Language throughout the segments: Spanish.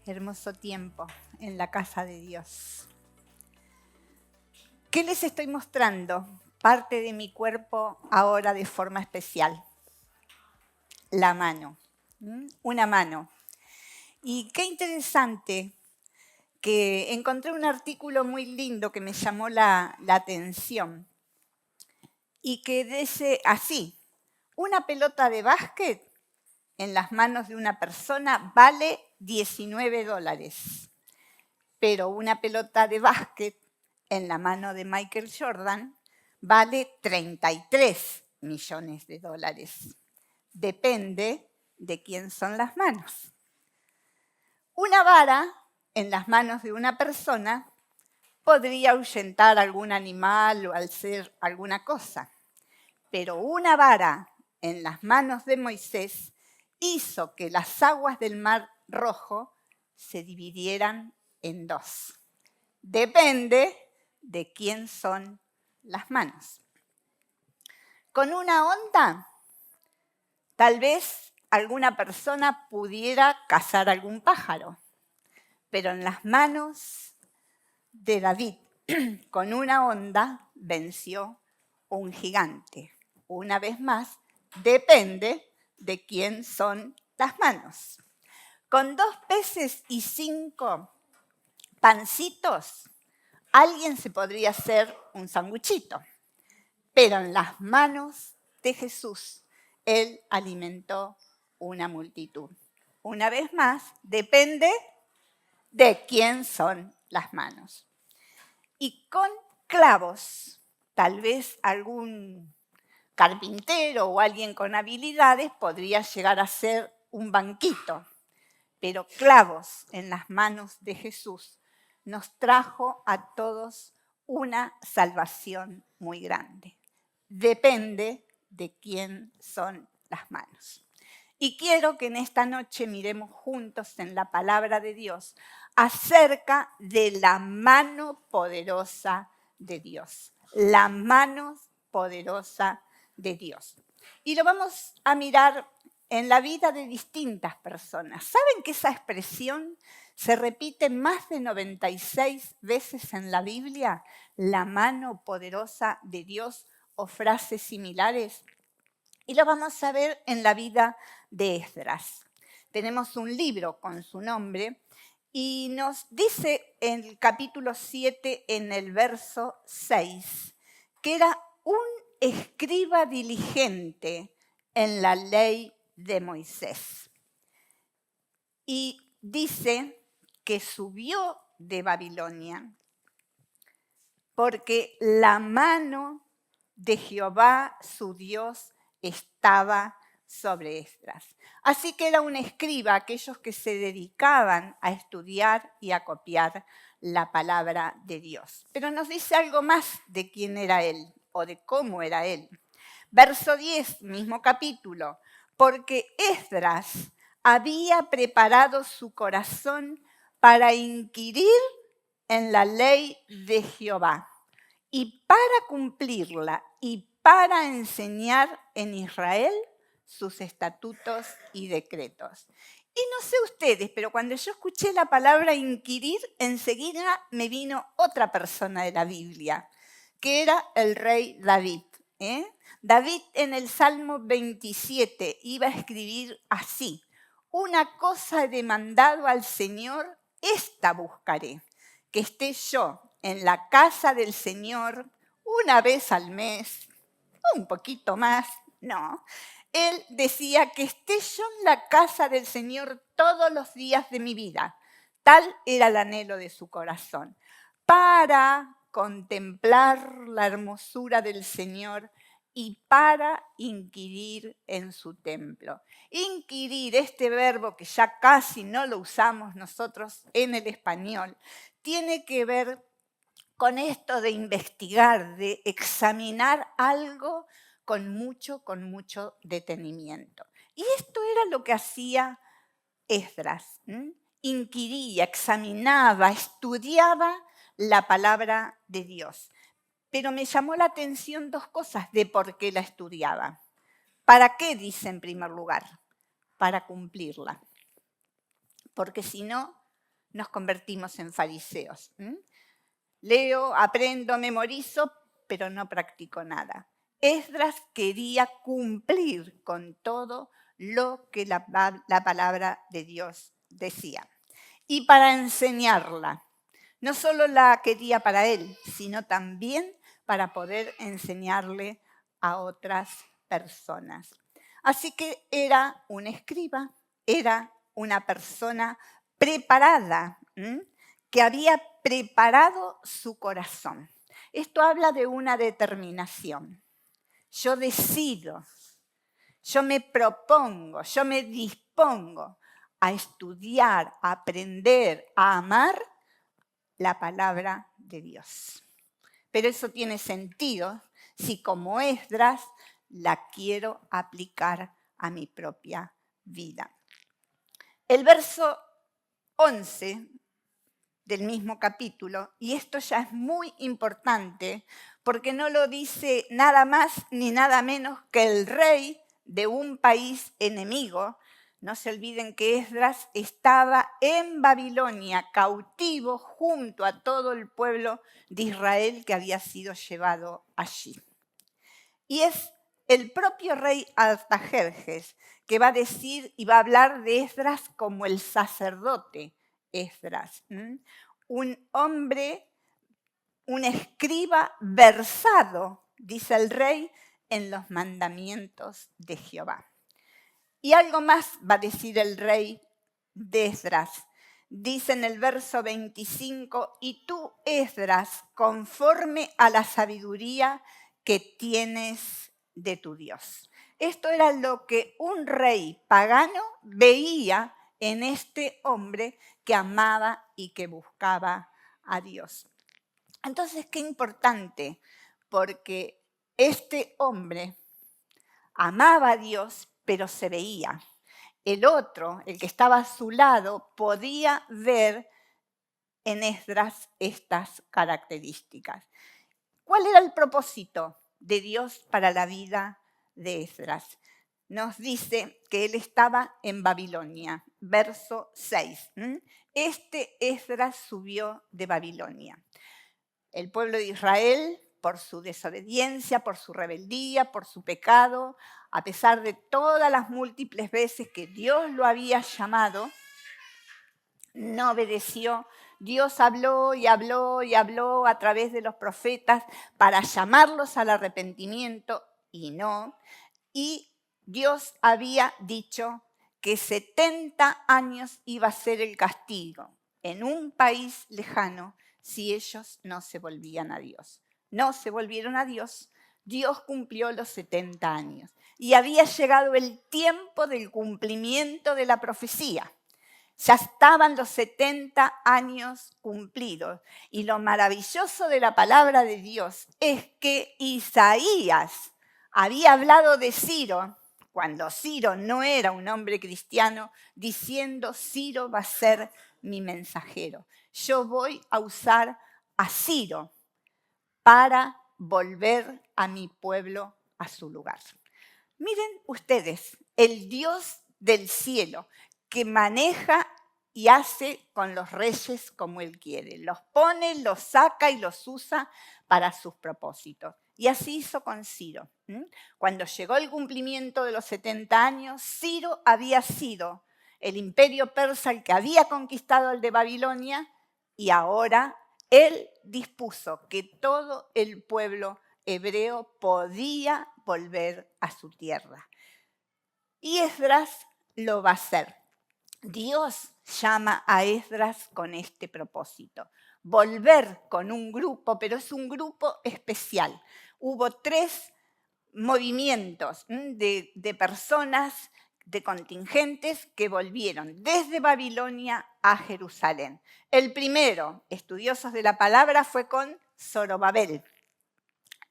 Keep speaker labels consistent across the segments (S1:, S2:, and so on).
S1: hermoso tiempo en la casa de Dios. ¿Qué les estoy mostrando? Parte de mi cuerpo ahora de forma especial. La mano. Una mano. Y qué interesante que encontré un artículo muy lindo que me llamó la atención y que dice así: una pelota de básquet en las manos de una persona vale $19, pero una pelota de básquet en la mano de Michael Jordan vale $33 millones. Depende de quién son las manos. Una vara en las manos de una persona podría ahuyentar algún animal o hacer alguna cosa, pero una vara en las manos de Moisés hizo que las aguas del Mar Rojo se dividieran en dos. Depende de quién son las manos. Con una onda, tal vez alguna persona pudiera cazar algún pájaro, pero en las manos de David, con una onda, venció un gigante. Una vez más, depende de quién son las manos. Con 2 peces y 5 pancitos, alguien se podría hacer un sanguchito, pero en las manos de Jesús, Él alimentó una multitud. Una vez más, depende de quién son las manos. Y con clavos, tal vez algún carpintero o alguien con habilidades podría llegar a ser un banquito, pero clavos en las manos de Jesús nos trajo a todos una salvación muy grande. Depende de quién son las manos. Y quiero que en esta noche miremos juntos en la palabra de Dios acerca de la mano poderosa de Dios. La mano poderosa de Dios. Y lo vamos a mirar en la vida de distintas personas. ¿Saben que esa expresión se repite más de 96 veces en la Biblia? La mano poderosa de Dios o frases similares. Y lo vamos a ver en la vida de Esdras. Tenemos un libro con su nombre y nos dice en el capítulo 7, en el verso 6, que era un escriba diligente en la ley de Moisés. Y dice que subió de Babilonia porque la mano de Jehová, su Dios, estaba sobre Esdras. Así que era un escriba, aquellos que se dedicaban a estudiar y a copiar la palabra de Dios. Pero nos dice algo más de quién era él o de cómo era él. Verso 10, mismo capítulo. Porque Esdras había preparado su corazón para inquirir en la ley de Jehová y para cumplirla y para enseñar en Israel sus estatutos y decretos. Y no sé ustedes, pero cuando yo escuché la palabra inquirir, enseguida me vino otra persona de la Biblia, que era el rey David. David en el Salmo 27 iba a escribir así: una cosa he demandado al Señor, esta buscaré, que esté yo en la casa del Señor una vez al mes, un poquito más, no. Él decía que esté yo en la casa del Señor todos los días de mi vida. Tal era el anhelo de su corazón, para contemplar la hermosura del Señor y para inquirir en su templo. Inquirir, este verbo que ya casi no lo usamos nosotros en el español, tiene que ver con esto de investigar, de examinar algo con mucho detenimiento. Y esto era lo que hacía Esdras. Inquiría, examinaba, estudiaba la palabra de Dios. Pero me llamó la atención 2 cosas de por qué la estudiaba. ¿Para qué? Dice en primer lugar, para cumplirla. Porque si no, nos convertimos en fariseos. Leo, aprendo, memorizo, pero no practico nada. Esdras quería cumplir con todo lo que la palabra de Dios decía. Y para enseñarla, no solo la quería para él, sino también para poder enseñarle a otras personas. Así que era un escriba, era una persona preparada, que había preparado su corazón. Esto habla de una determinación. Yo decido, yo me propongo, yo me dispongo a estudiar, a aprender, a amar la palabra de Dios. Pero eso tiene sentido si como Esdras la quiero aplicar a mi propia vida. El verso 11 del mismo capítulo, y esto ya es muy importante porque no lo dice nada más ni nada menos que el rey de un país enemigo. No se olviden que Esdras estaba en Babilonia, cautivo junto a todo el pueblo de Israel que había sido llevado allí. Y es el propio rey Artajerjes que va a decir y va a hablar de Esdras como el sacerdote Esdras, un hombre, un escriba versado, dice el rey, en los mandamientos de Jehová. Y algo más va a decir el rey de Esdras. Dice en el verso 25, y tú, Esdras, conforme a la sabiduría que tienes de tu Dios. Esto era lo que un rey pagano veía en este hombre que amaba y que buscaba a Dios. Entonces, qué importante, porque este hombre amaba a Dios, pero se veía. El otro, el que estaba a su lado, podía ver en Esdras estas características. ¿Cuál era el propósito de Dios para la vida de Esdras? Nos dice que él estaba en Babilonia, verso 6. Este Esdras subió de Babilonia. El pueblo de Israel, por su desobediencia, por su rebeldía, por su pecado, a pesar de todas las múltiples veces que Dios lo había llamado, no obedeció. Dios habló y habló y habló a través de los profetas para llamarlos al arrepentimiento y no. Y Dios había dicho que 70 años iba a ser el castigo en un país lejano si ellos no se volvían a Dios. No se volvieron a Dios, Dios cumplió los 70 años y había llegado el tiempo del cumplimiento de la profecía. Ya estaban los 70 años cumplidos. Y lo maravilloso de la palabra de Dios es que Isaías había hablado de Ciro, cuando Ciro no era un hombre cristiano, diciendo, Ciro va a ser mi mensajero. Yo voy a usar a Ciro para volver a mi pueblo a su lugar. Miren ustedes, el Dios del cielo que maneja y hace con los reyes como Él quiere. Los pone, los saca y los usa para sus propósitos. Y así hizo con Ciro. Cuando llegó el cumplimiento de los 70 años, Ciro había sido el imperio persa el que había conquistado el de Babilonia y ahora él dispuso que todo el pueblo hebreo podía volver a su tierra. Y Esdras lo va a hacer. Dios llama a Esdras con este propósito. Volver con un grupo, pero es un grupo especial. Hubo 3 movimientos de personas, de contingentes que volvieron desde Babilonia a Jerusalén. El primero, estudiosos de la palabra, fue con Zorobabel.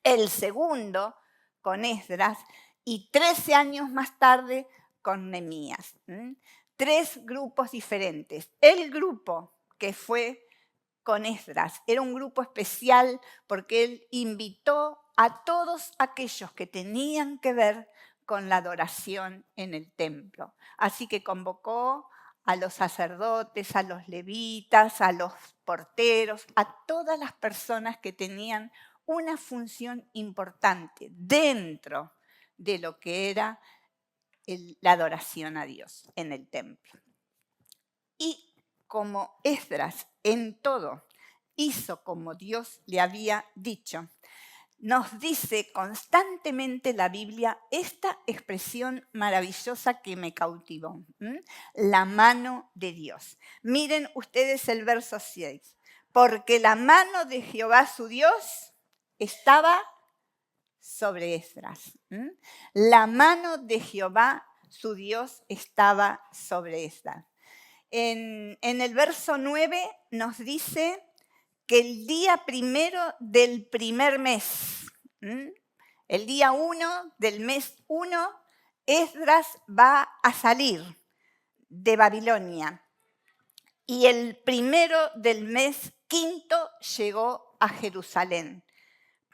S1: El segundo, con Esdras, y 13 años más tarde, con Nehemías. 3 grupos diferentes. El grupo que fue con Esdras era un grupo especial porque él invitó a todos aquellos que tenían que ver con la adoración en el templo. Así que convocó a los sacerdotes, a los levitas, a los porteros, a todas las personas que tenían una función importante dentro de lo que era la adoración a Dios en el templo. Y como Esdras en todo hizo como Dios le había dicho, nos dice constantemente la Biblia esta expresión maravillosa que me cautivó, la mano de Dios. Miren ustedes el verso 6, porque la mano de Jehová su Dios estaba sobre Esdras. La mano de Jehová su Dios estaba sobre Esdras. En el verso 9 nos dice que el día primero del primer mes, el día 1 del mes 1, Esdras va a salir de Babilonia. Y el primero del mes quinto llegó a Jerusalén.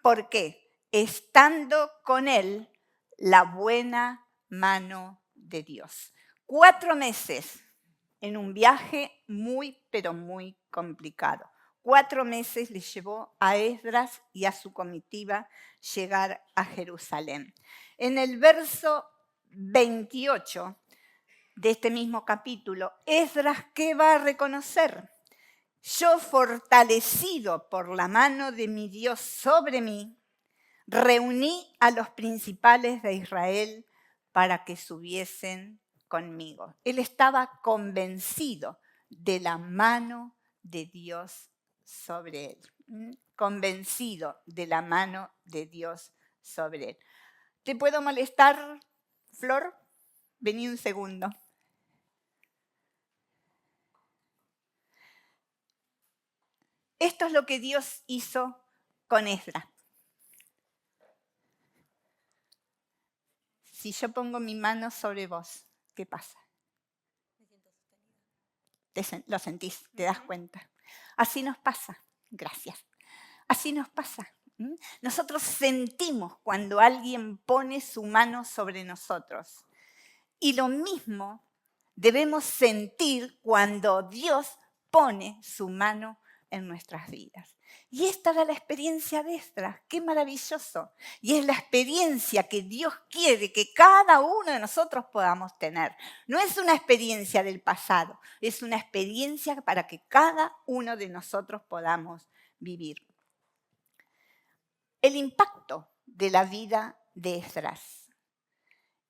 S1: ¿Por qué? Estando con él la buena mano de Dios. 4 meses en un viaje muy, pero muy complicado. 4 meses le llevó a Esdras y a su comitiva llegar a Jerusalén. En el verso 28 de este mismo capítulo, Esdras, ¿qué va a reconocer? Yo, fortalecido por la mano de mi Dios sobre mí, reuní a los principales de Israel para que subiesen conmigo. Él estaba convencido de la mano de Dios sobre él. Convencido de la mano de Dios sobre él. ¿Te puedo molestar, Flor? Vení un segundo. Esto es lo que Dios hizo con Esdras. Si yo pongo mi mano sobre vos, ¿qué pasa? Lo sentís, te das cuenta. Así nos pasa. Gracias. Así nos pasa. Nosotros sentimos cuando alguien pone su mano sobre nosotros. Y lo mismo debemos sentir cuando Dios pone su mano en nuestras vidas. Y esta era la experiencia de Esdras, qué maravilloso. Y es la experiencia que Dios quiere que cada uno de nosotros podamos tener. No es una experiencia del pasado, es una experiencia para que cada uno de nosotros podamos vivir. El impacto de la vida de Esdras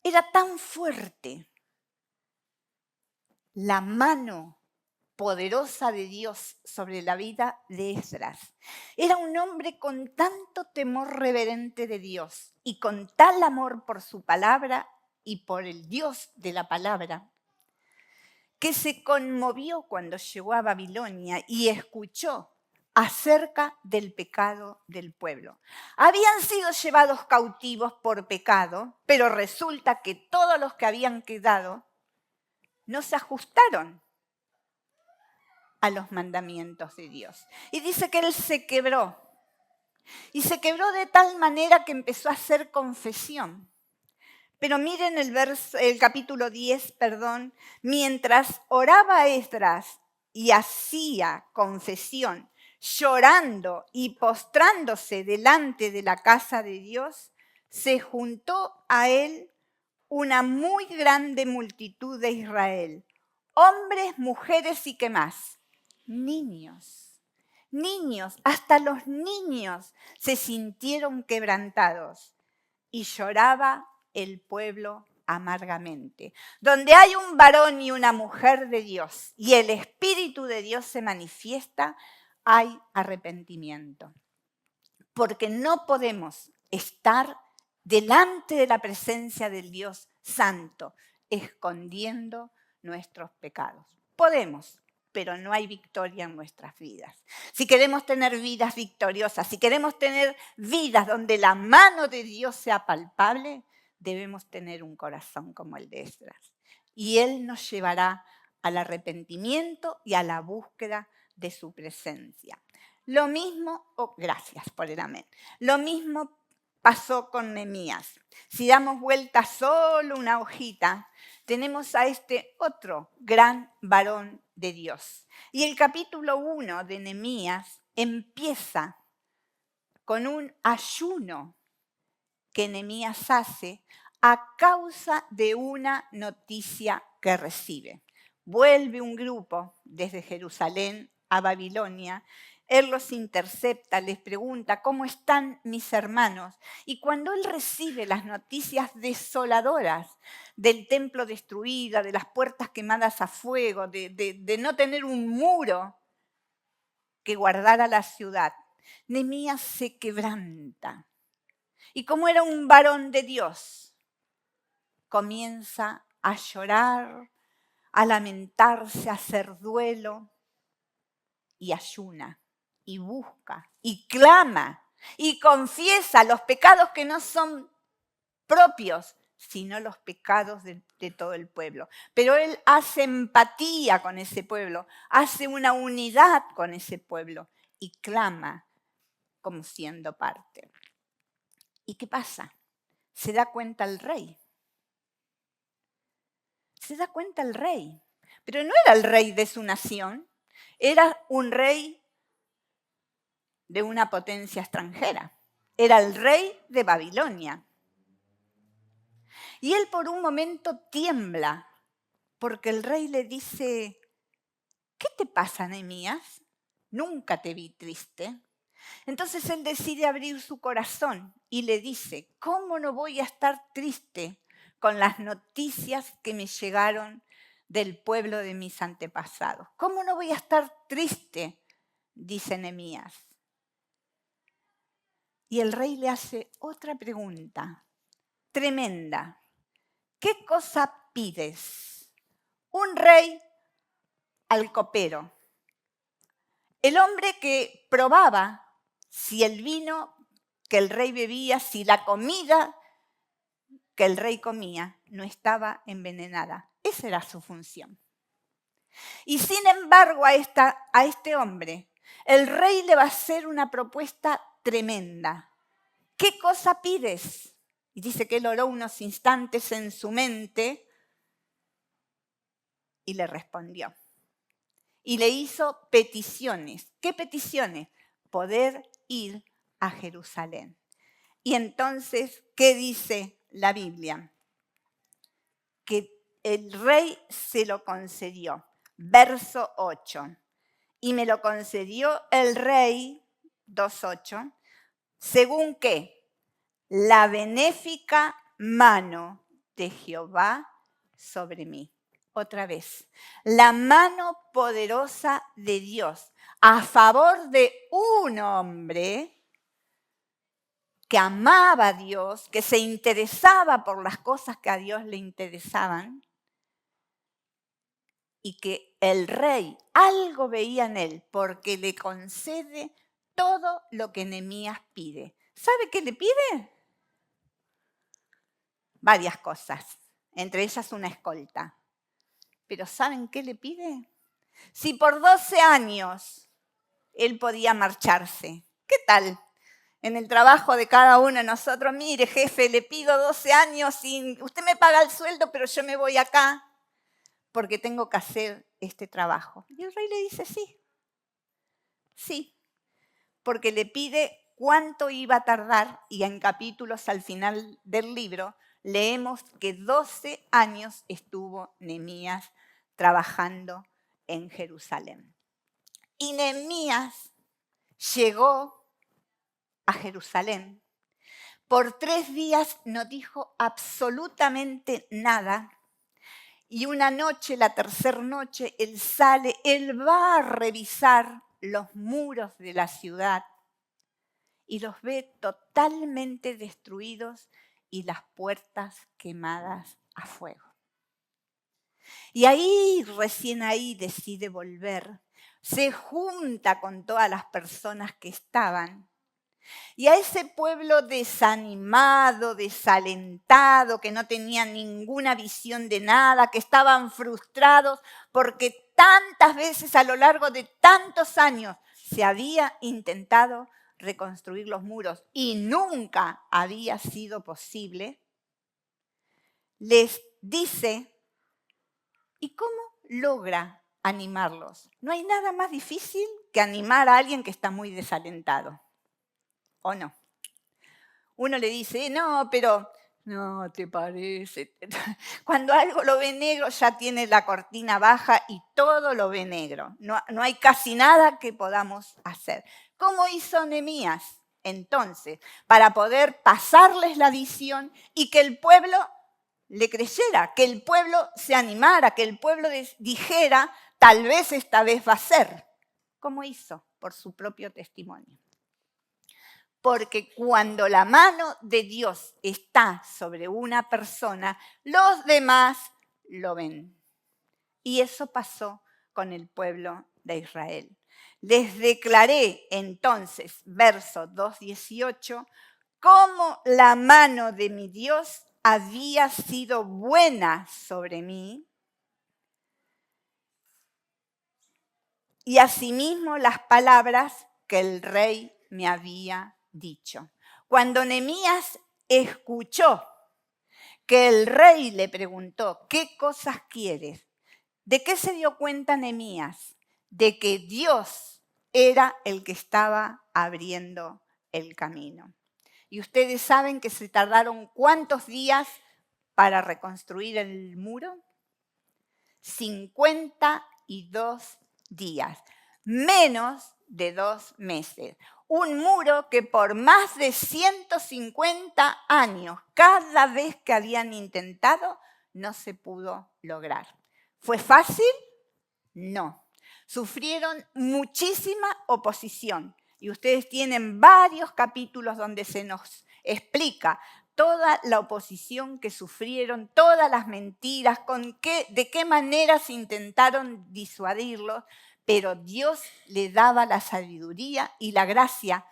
S1: era tan fuerte, la mano poderosa de Dios sobre la vida de Esdras. Era un hombre con tanto temor reverente de Dios y con tal amor por su palabra y por el Dios de la palabra, que se conmovió cuando llegó a Babilonia y escuchó acerca del pecado del pueblo. Habían sido llevados cautivos por pecado, pero resulta que todos los que habían quedado no se ajustaron a los mandamientos de Dios. Y dice que él se quebró. Y se quebró de tal manera que empezó a hacer confesión. Pero miren el capítulo 10, mientras oraba Esdras y hacía confesión, llorando y postrándose delante de la casa de Dios, se juntó a él una muy grande multitud de Israel, hombres, mujeres y qué más, niños, hasta los niños se sintieron quebrantados y lloraba el pueblo amargamente. Donde hay un varón y una mujer de Dios y el Espíritu de Dios se manifiesta, hay arrepentimiento. Porque no podemos estar delante de la presencia del Dios Santo, escondiendo nuestros pecados. Podemos, pero no hay victoria en nuestras vidas. Si queremos tener vidas victoriosas, si queremos tener vidas donde la mano de Dios sea palpable, debemos tener un corazón como el de Esdras. Y Él nos llevará al arrepentimiento y a la búsqueda de su presencia. Lo mismo, gracias por el amén. Lo mismo pasó con Nehemías. Si damos vuelta solo una hojita, tenemos a este otro gran varón de Dios. Y el capítulo 1 de Nehemías empieza con un ayuno que Nehemías hace a causa de una noticia que recibe. Vuelve un grupo desde Jerusalén a Babilonia. Él los intercepta, les pregunta, ¿cómo están mis hermanos? Y cuando él recibe las noticias desoladoras del templo destruido, de las puertas quemadas a fuego, de no tener un muro que guardara la ciudad, Nehemías se quebranta. Y como era un varón de Dios, comienza a llorar, a lamentarse, a hacer duelo, y ayuna, y busca, y clama, y confiesa los pecados que no son propios, sino los pecados de todo el pueblo. Pero él hace empatía con ese pueblo, hace una unidad con ese pueblo, y clama como siendo parte. ¿Y qué pasa? Se da cuenta el rey. Se da cuenta el rey. Pero no era el rey de su nación, era un rey de una potencia extranjera. Era el rey de Babilonia. Y él por un momento tiembla, porque el rey le dice, ¿qué te pasa, Nehemías? Nunca te vi triste. Entonces él decide abrir su corazón y le dice, ¿cómo no voy a estar triste con las noticias que me llegaron del pueblo de mis antepasados? ¿Cómo no voy a estar triste? Dice Nehemías. Y el rey le hace otra pregunta, tremenda. ¿Qué cosa pides? Un rey al copero. El hombre que probaba si el vino que el rey bebía, si la comida que el rey comía no estaba envenenada. Esa era su función. Y sin embargo a este hombre, el rey le va a hacer una propuesta tremenda. ¿Qué cosa pides? Y dice que él oró unos instantes en su mente y le respondió. Y le hizo peticiones. ¿Qué peticiones? Poder ir a Jerusalén. Y entonces, ¿qué dice la Biblia? Que el rey se lo concedió. Verso 8. Y me lo concedió el rey, 2:8, según que la benéfica mano de Jehová sobre mí. Otra vez, la mano poderosa de Dios a favor de un hombre que amaba a Dios, que se interesaba por las cosas que a Dios le interesaban y que el rey algo veía en él porque le concede todo lo que Nehemías pide. ¿Sabe qué le pide? Varias cosas, entre ellas una escolta. Pero ¿saben qué le pide? Si por 12 años él podía marcharse, ¿qué tal? En el trabajo de cada uno de nosotros, mire, jefe, le pido 12 años y usted me paga el sueldo, pero yo me voy acá porque tengo que hacer este trabajo. Y el rey le dice sí, porque le pide cuánto iba a tardar y en capítulos al final del libro leemos que 12 años estuvo Nehemías trabajando en Jerusalén. Y Nehemías llegó a Jerusalén. Por 3 días no dijo absolutamente nada. Y una noche, la tercera noche, él sale, él va a revisar los muros de la ciudad y los ve totalmente destruidos y las puertas quemadas a fuego. Y ahí, recién ahí, decide volver. Se junta con todas las personas que estaban. Y a ese pueblo desanimado, desalentado, que no tenía ninguna visión de nada, que estaban frustrados porque tantas veces a lo largo de tantos años se había intentado reconstruir los muros y nunca había sido posible, les dice, ¿y cómo logra animarlos? No hay nada más difícil que animar a alguien que está muy desalentado, ¿o no? Uno le dice, no, pero no te parece. Cuando algo lo ve negro ya tiene la cortina baja y todo lo ve negro. No hay casi nada que podamos hacer. ¿Cómo hizo Nehemías entonces para poder pasarles la visión y que el pueblo le creyera, que el pueblo se animara, que el pueblo dijera, tal vez esta vez va a ser? ¿Cómo hizo? Por su propio testimonio. Porque cuando la mano de Dios está sobre una persona, los demás lo ven. Y eso pasó con el pueblo de Israel. Les declaré entonces, verso 2:18, cómo la mano de mi Dios había sido buena sobre mí, y asimismo las palabras que el rey me había dicho. Cuando Nehemías escuchó que el rey le preguntó, ¿qué cosas quieres? ¿De qué se dio cuenta Nehemías? De que Dios era el que estaba abriendo el camino. Y ustedes saben que se tardaron ¿cuántos días para reconstruir el muro? 52 días, menos de 2 meses. Un muro que por más de 150 años, cada vez que habían intentado, no se pudo lograr. ¿Fue fácil? No. Sufrieron muchísima oposición. Y ustedes tienen varios capítulos donde se nos explica toda la oposición que sufrieron, todas las mentiras, de qué manera se intentaron disuadirlos, pero Dios les daba la sabiduría y la gracia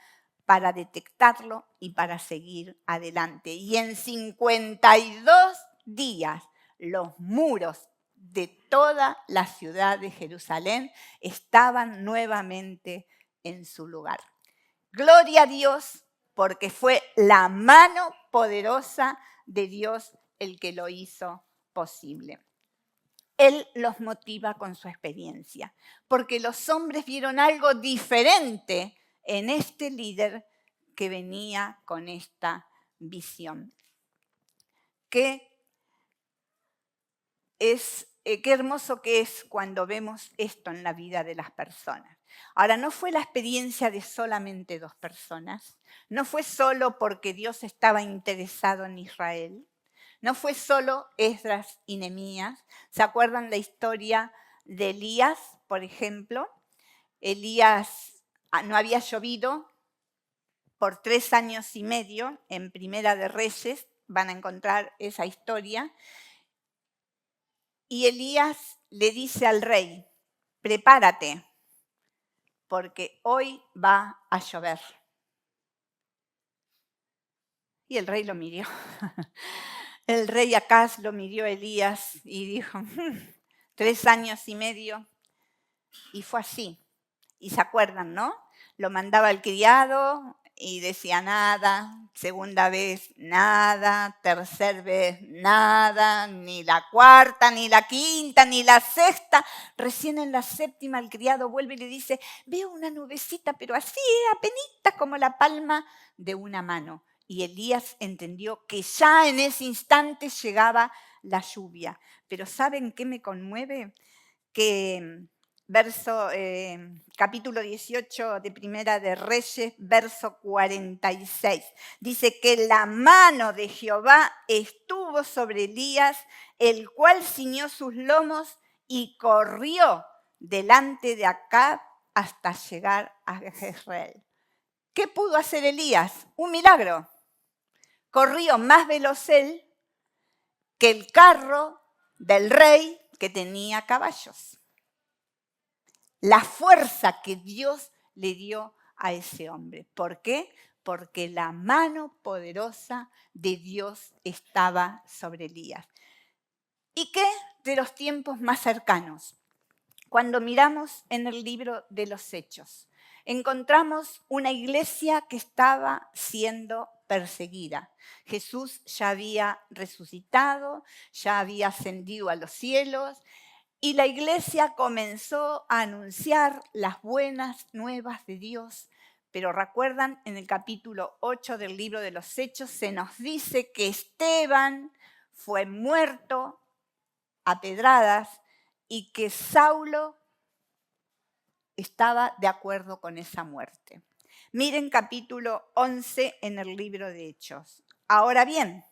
S1: para detectarlo y para seguir adelante. Y en 52 días los muros de toda la ciudad de Jerusalén estaban nuevamente en su lugar. Gloria a Dios, porque fue la mano poderosa de Dios el que lo hizo posible. Él los motiva con su experiencia, porque los hombres vieron algo diferente en este líder que venía con esta visión. Qué hermoso que es cuando vemos esto en la vida de las personas. Ahora, no fue la experiencia de solamente 2 personas, no fue solo porque Dios estaba interesado en Israel, no fue solo Esdras y Nehemías. ¿Se acuerdan la historia de Elías, por ejemplo? Elías no había llovido por 3 años y medio, en Primera de Reyes van a encontrar esa historia. Y Elías le dice al rey, prepárate, porque hoy va a llover. Y el rey lo miró. El rey Acaz lo miró a Elías y dijo, 3 años y medio. Y fue así. Y se acuerdan, ¿no? Lo mandaba el criado y decía nada, segunda vez nada, tercera vez nada, ni la cuarta, ni la quinta, ni la sexta. Recién en la séptima el criado vuelve y le dice, veo una nubecita, pero así, apenita como la palma de una mano. Y Elías entendió que ya en ese instante llegaba la lluvia. Pero ¿saben qué me conmueve? Que capítulo 18 de Primera de Reyes, verso 46. Dice que la mano de Jehová estuvo sobre Elías, el cual ciñó sus lomos y corrió delante de Acab hasta llegar a Jezreel. ¿Qué pudo hacer Elías? Un milagro. Corrió más veloz él que el carro del rey que tenía caballos. La fuerza que Dios le dio a ese hombre. ¿Por qué? Porque la mano poderosa de Dios estaba sobre Elías. ¿Y qué de los tiempos más cercanos? Cuando miramos en el libro de los Hechos, encontramos una iglesia que estaba siendo perseguida. Jesús ya había resucitado, ya había ascendido a los cielos y la iglesia comenzó a anunciar las buenas nuevas de Dios. Pero recuerdan, en el capítulo 8 del libro de los Hechos se nos dice que Esteban fue muerto a pedradas y que Saulo estaba de acuerdo con esa muerte. Miren capítulo 11 en el libro de Hechos. Ahora bien,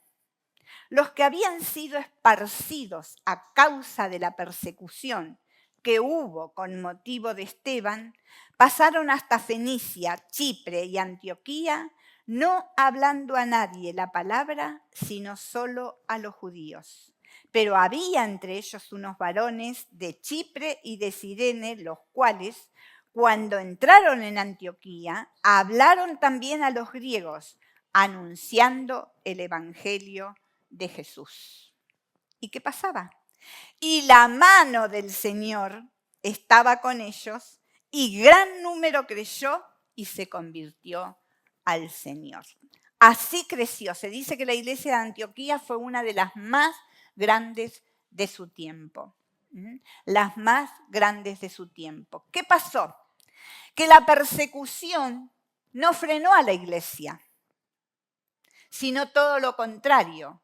S1: los que habían sido esparcidos a causa de la persecución que hubo con motivo de Esteban, pasaron hasta Fenicia, Chipre y Antioquía, no hablando a nadie la palabra, sino solo a los judíos. Pero había entre ellos unos varones de Chipre y de Cirene, los cuales, cuando entraron en Antioquía, hablaron también a los griegos, anunciando el evangelio de Jesús. ¿Y qué pasaba? Y la mano del Señor estaba con ellos y gran número creyó y se convirtió al Señor. Así creció. Se dice que la iglesia de Antioquía fue una de las más grandes de su tiempo. Las más grandes de su tiempo. ¿Qué pasó? Que la persecución no frenó a la iglesia, sino todo lo contrario.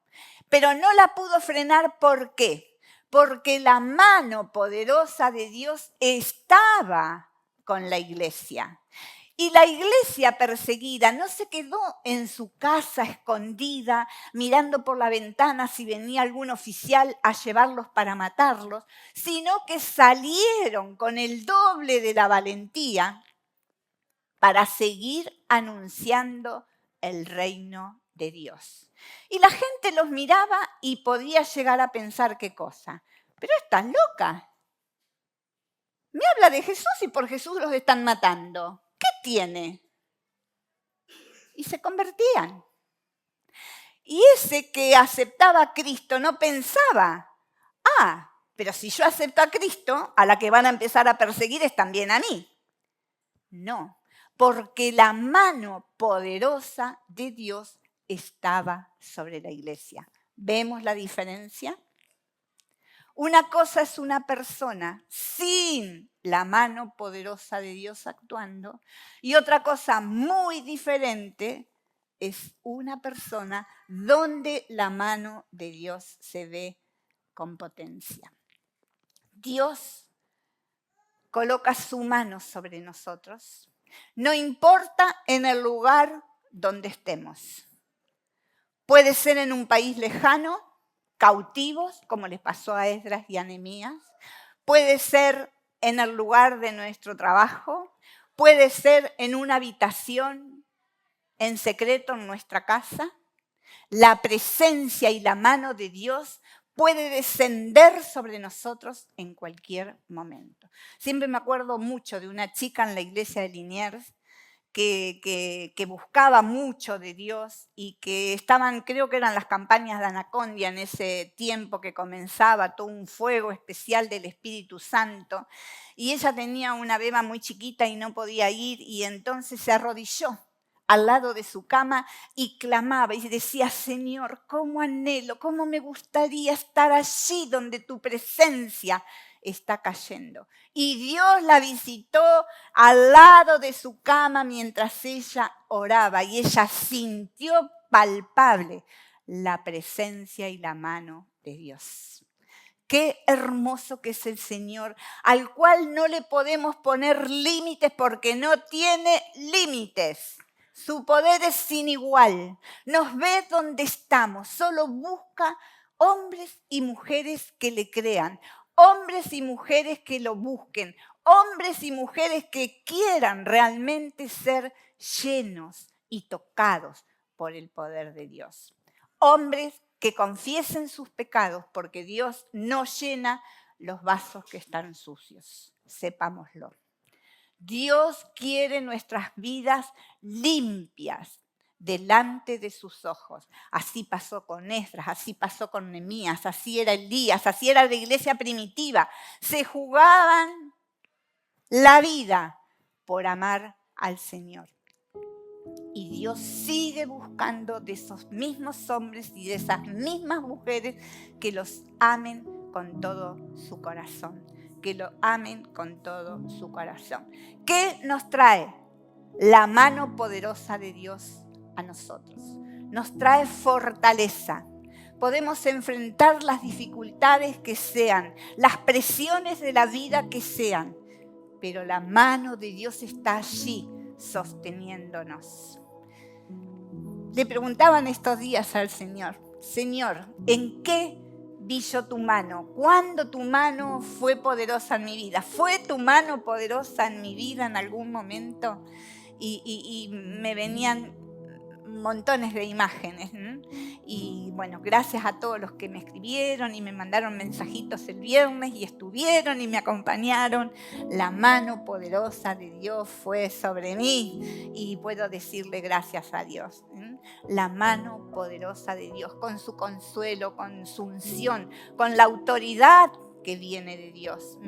S1: Pero no la pudo frenar, ¿por qué? Porque la mano poderosa de Dios estaba con la iglesia. Y la iglesia perseguida no se quedó en su casa escondida, mirando por la ventana si venía algún oficial a llevarlos para matarlos, sino que salieron con el doble de la valentía para seguir anunciando el reino de Dios. Y la gente los miraba y podía llegar a pensar qué cosa. Pero estás loca. Me habla de Jesús y por Jesús los están matando. ¿Qué tiene? Y se convertían. Y ese que aceptaba a Cristo no pensaba, pero si yo acepto a Cristo, a la que van a empezar a perseguir es también a mí. No, porque la mano poderosa de Dios estaba sobre la iglesia. ¿Vemos la diferencia? Una cosa es una persona sin la mano poderosa de Dios actuando y otra cosa muy diferente es una persona donde la mano de Dios se ve con potencia. Dios coloca su mano sobre nosotros, no importa en el lugar donde estemos. Puede ser en un país lejano, cautivos, como les pasó a Esdras y a Nehemías. Puede ser en el lugar de nuestro trabajo. Puede ser en una habitación en secreto en nuestra casa. La presencia y la mano de Dios puede descender sobre nosotros en cualquier momento. Siempre me acuerdo mucho de una chica en la iglesia de Liniers que buscaba mucho de Dios y que estaban, creo que eran las campañas de Anacondia en ese tiempo que comenzaba todo un fuego especial del Espíritu Santo. Y ella tenía una beba muy chiquita y no podía ir y entonces se arrodilló al lado de su cama y clamaba y decía, Señor, cómo anhelo, cómo me gustaría estar allí donde tu presencia está cayendo. Y Dios la visitó al lado de su cama mientras ella oraba y ella sintió palpable la presencia y la mano de Dios. Qué hermoso que es el Señor, al cual no le podemos poner límites porque no tiene límites. Su poder es sin igual. Nos ve donde estamos. Solo busca hombres y mujeres que le crean. Hombres y mujeres que lo busquen. Hombres y mujeres que quieran realmente ser llenos y tocados por el poder de Dios. Hombres que confiesen sus pecados porque Dios no llena los vasos que están sucios. Sepámoslo. Dios quiere nuestras vidas limpias delante de sus ojos. Así pasó con Esdras, así pasó con Nehemías, así era Elías, así era la iglesia primitiva. Se jugaban la vida por amar al Señor. Y Dios sigue buscando de esos mismos hombres y de esas mismas mujeres que los amen con todo su corazón. Que lo amen con todo su corazón. ¿Qué nos trae? La mano poderosa de Dios a nosotros. Nos trae fortaleza. Podemos enfrentar las dificultades que sean, las presiones de la vida que sean, pero la mano de Dios está allí sosteniéndonos. Le preguntaban estos días al Señor, Señor, ¿en qué vi yo tu mano? ¿Cuándo tu mano fue poderosa en mi vida? ¿Fue tu mano poderosa en mi vida en algún momento? Y me venían montones de imágenes. Y bueno, gracias a todos los que me escribieron y me mandaron mensajitos el viernes y estuvieron y me acompañaron. La mano poderosa de Dios fue sobre mí y puedo decirle gracias a Dios. La mano poderosa de Dios, con su consuelo, con su unción, con la autoridad que viene de Dios.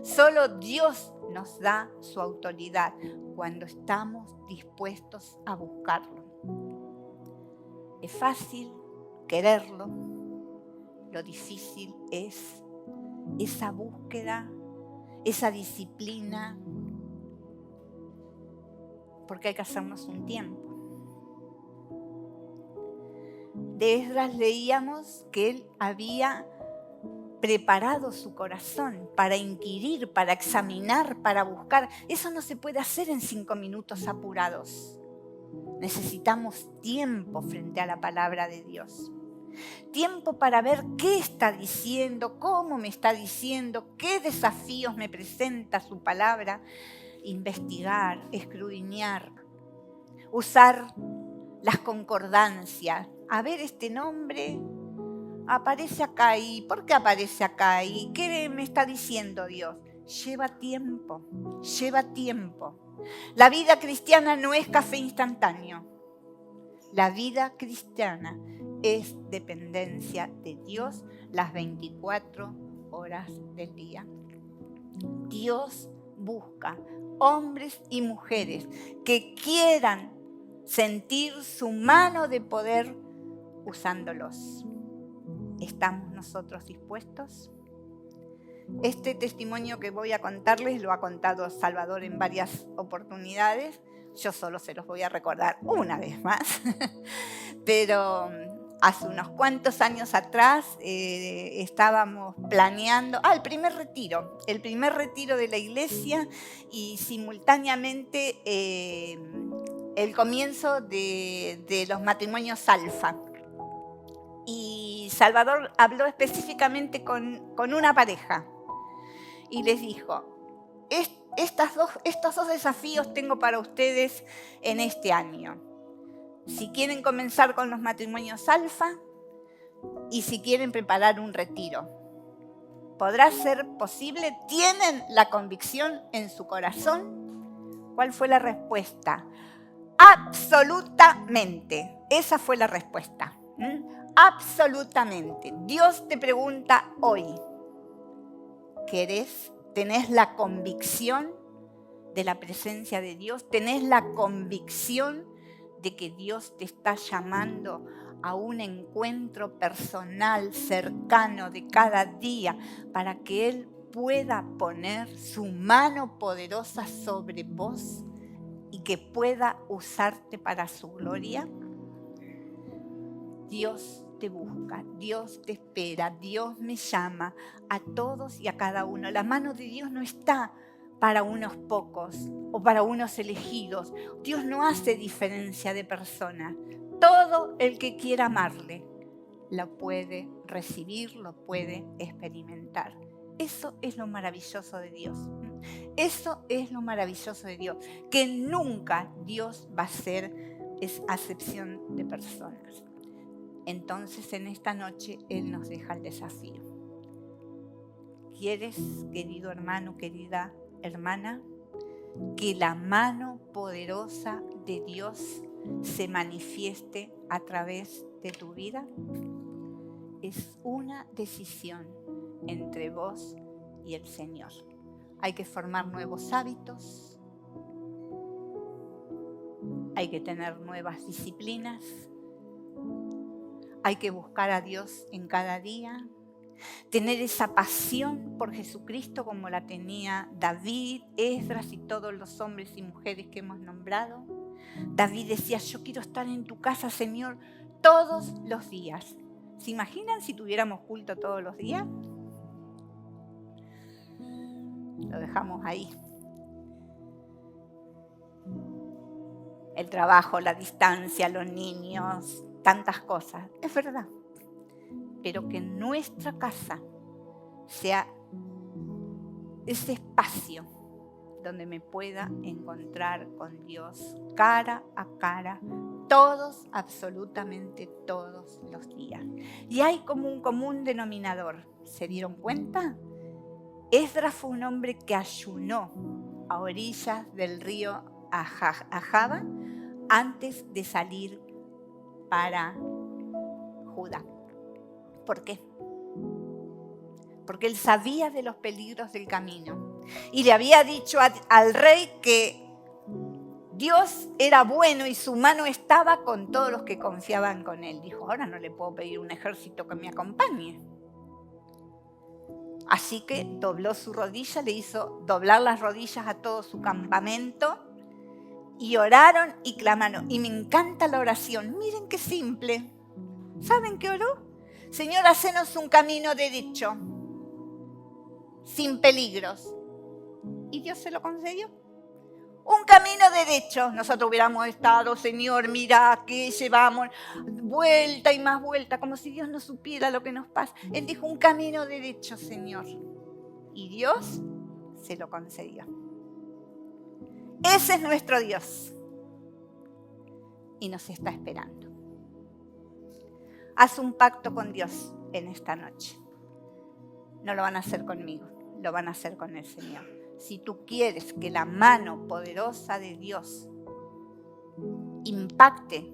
S1: Solo Dios nos da su autoridad cuando estamos dispuestos a buscarlo. Es fácil quererlo, lo difícil es esa búsqueda, esa disciplina, porque hay que hacernos un tiempo. De Esdras leíamos que él había preparado su corazón para inquirir, para examinar, para buscar. Eso no se puede hacer en 5 minutos apurados. Necesitamos tiempo frente a la palabra de Dios. Tiempo para ver qué está diciendo, cómo me está diciendo, qué desafíos me presenta su palabra. Investigar, escudriñar, usar las concordancias. A ver, este nombre aparece acá y ¿por qué aparece acá? ¿Y qué me está diciendo Dios? Lleva tiempo, lleva tiempo. La vida cristiana no es café instantáneo. La vida cristiana es dependencia de Dios las 24 horas del día. Dios busca hombres y mujeres que quieran sentir su mano de poder usándolos. ¿Estamos nosotros dispuestos? Este testimonio que voy a contarles lo ha contado Salvador en varias oportunidades. Yo solo se los voy a recordar una vez más. Pero hace unos cuantos años atrás estábamos planeando el primer retiro de la iglesia y simultáneamente el comienzo de los matrimonios alfa. Y Salvador habló específicamente con una pareja y les dijo, estos dos desafíos tengo para ustedes en este año. Si quieren comenzar con los matrimonios alfa y si quieren preparar un retiro. ¿Podrá ser posible? ¿Tienen la convicción en su corazón? ¿Cuál fue la respuesta? Absolutamente. Esa fue la respuesta. Absolutamente. Dios te pregunta hoy, ¿tenés la convicción de la presencia de Dios? ¿Tenés la convicción de que Dios te está llamando a un encuentro personal, cercano de cada día, para que Él pueda poner su mano poderosa sobre vos y que pueda usarte para su gloria? Dios te busca, Dios te espera, Dios me llama a todos y a cada uno. La mano de Dios no está para unos pocos o para unos elegidos. Dios no hace diferencia de personas. Todo el que quiera amarle lo puede recibir, lo puede experimentar. Eso es lo maravilloso de Dios. Eso es lo maravilloso de Dios, que nunca Dios va a ser acepción de personas. Entonces en esta noche Él nos deja el desafío. ¿Quieres, querido hermano, querida hermana, que la mano poderosa de Dios se manifieste a través de tu vida? Es una decisión entre vos y el Señor. Hay que formar nuevos hábitos, hay que tener nuevas disciplinas, hay que buscar a Dios en cada día, tener esa pasión por Jesucristo como la tenía David, Esdras y todos los hombres y mujeres que hemos nombrado. David decía, yo quiero estar en tu casa, Señor, todos los días. ¿Se imaginan si tuviéramos culto todos los días? Lo dejamos ahí. El trabajo, la distancia, los niños, tantas cosas. Es verdad. Pero que nuestra casa sea ese espacio donde me pueda encontrar con Dios cara a cara, todos, absolutamente todos los días. Y hay como un común denominador. ¿Se dieron cuenta? Esdras fue un hombre que ayunó a orillas del río Ahava antes de salir para Judá. ¿Por qué? Porque él sabía de los peligros del camino y le había dicho al rey que Dios era bueno y su mano estaba con todos los que confiaban con él. Dijo, ahora no le puedo pedir un ejército que me acompañe. Así que dobló su rodilla, le hizo doblar las rodillas a todo su campamento y oraron y clamaron. Y me encanta la oración. Miren qué simple. ¿Saben qué oró? Señor, hacenos un camino derecho, sin peligros. Y Dios se lo concedió. Un camino derecho. Nosotros hubiéramos estado, Señor, mira que llevamos vuelta y más vuelta, como si Dios no supiera lo que nos pasa. Él dijo, un camino derecho, Señor. Y Dios se lo concedió. Ese es nuestro Dios. Y nos está esperando. Haz un pacto con Dios en esta noche. No lo van a hacer conmigo, lo van a hacer con el Señor. Si tú quieres que la mano poderosa de Dios impacte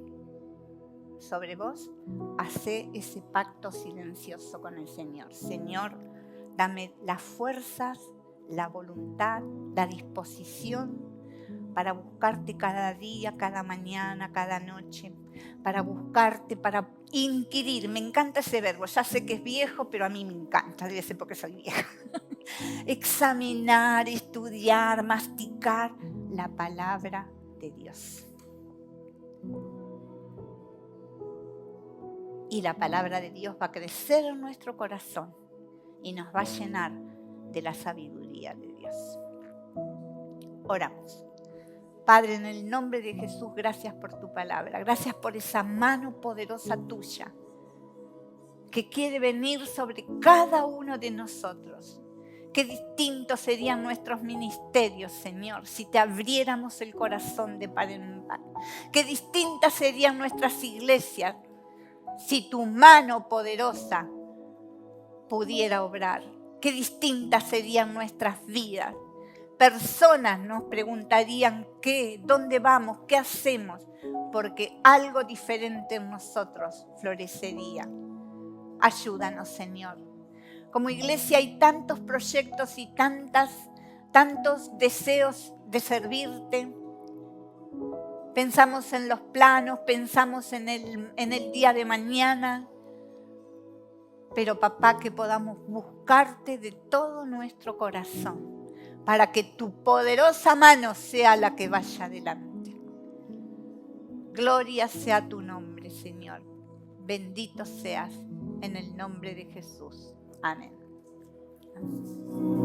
S1: sobre vos, hacé ese pacto silencioso con el Señor. Señor, dame las fuerzas, la voluntad, la disposición para buscarte cada día, cada mañana, cada noche, para buscarte, para inquirir. Me encanta ese verbo, ya sé que es viejo, pero a mí me encanta, debe ser porque soy vieja. Examinar, estudiar, masticar la palabra de Dios. Y la palabra de Dios va a crecer en nuestro corazón y nos va a llenar de la sabiduría de Dios. Oramos. Padre, en el nombre de Jesús, gracias por tu palabra. Gracias por esa mano poderosa tuya que quiere venir sobre cada uno de nosotros. Qué distintos serían nuestros ministerios, Señor, si te abriéramos el corazón de par en par. Qué distintas serían nuestras iglesias si tu mano poderosa pudiera obrar. Qué distintas serían nuestras vidas. Personas nos preguntarían qué, dónde vamos, qué hacemos, porque algo diferente en nosotros florecería. Ayúdanos, Señor. Como iglesia hay tantos proyectos y tantos deseos de servirte. Pensamos en los planos, pensamos en el día de mañana. Pero papá, que podamos buscarte de todo nuestro corazón para que tu poderosa mano sea la que vaya adelante. Gloria sea tu nombre, Señor. Bendito seas en el nombre de Jesús. Amén. Amén.